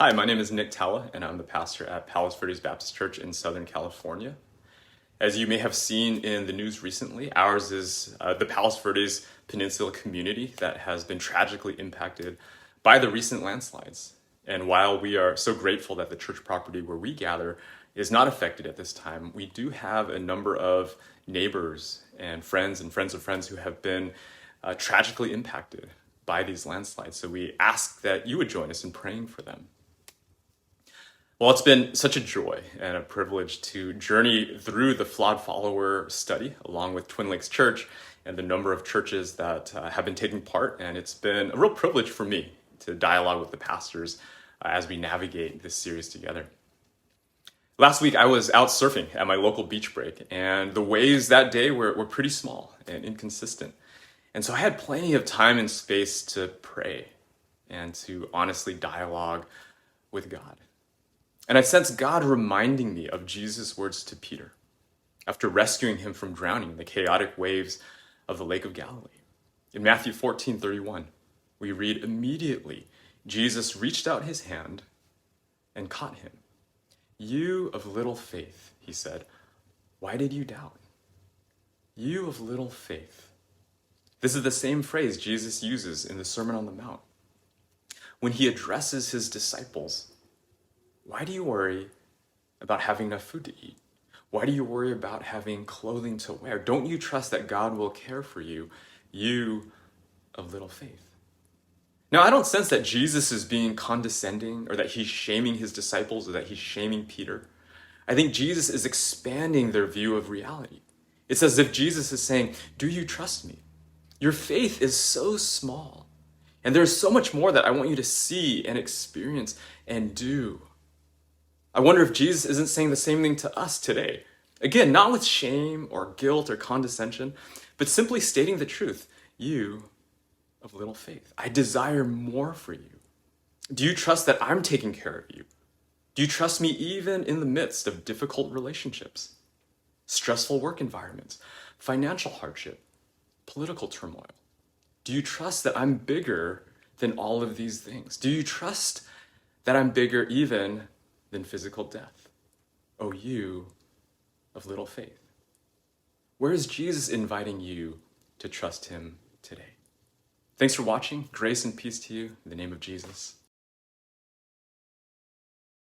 Hi, my name is Nick Tawa, and I'm the pastor at Palos Verdes Baptist Church in Southern California. As you may have seen in the news recently, ours is the Palos Verdes Peninsula community that has been tragically impacted by the recent landslides. And while we are so grateful that the church property where we gather is not affected at this time, we do have a number of neighbors and friends of friends who have been tragically impacted by these landslides. So we ask that you would join us in praying for them. Well, it's been such a joy and a privilege to journey through the Flawed Follower study along with Twin Lakes Church and the number of churches that have been taking part. And it's been a real privilege for me to dialogue with the pastors as we navigate this series together. Last week, I was out surfing at my local beach break, and the waves that day were pretty small and inconsistent. And so I had plenty of time and space to pray and to honestly dialogue with God. And I sensed God reminding me of Jesus' words to Peter after rescuing him from drowning in the chaotic waves of the Lake of Galilee. In Matthew 14:31, we read, "Immediately Jesus reached out his hand and caught him. 'You of little faith,' he said, 'why did you doubt?'" You of little faith. This is the same phrase Jesus uses in the Sermon on the Mount when he addresses his disciples. Why do you worry about having enough food to eat? Why do you worry about having clothing to wear? Don't you trust that God will care for you, you of little faith? Now, I don't sense that Jesus is being condescending or that he's shaming his disciples or that he's shaming Peter. I think Jesus is expanding their view of reality. It's as if Jesus is saying, do you trust me? Your faith is so small, and there's so much more that I want you to see and experience and do. I wonder if Jesus isn't saying the same thing to us today. Again, not with shame or guilt or condescension, but simply stating the truth. You of little faith. I desire more for you. Do you trust that I'm taking care of you? Do you trust me even in the midst of difficult relationships, stressful work environments, financial hardship, political turmoil? Do you trust that I'm bigger than all of these things? Do you trust that I'm bigger even than physical death? Oh, you of little faith. Where is Jesus inviting you to trust him today? Thanks for watching. Grace and peace to you in the name of Jesus.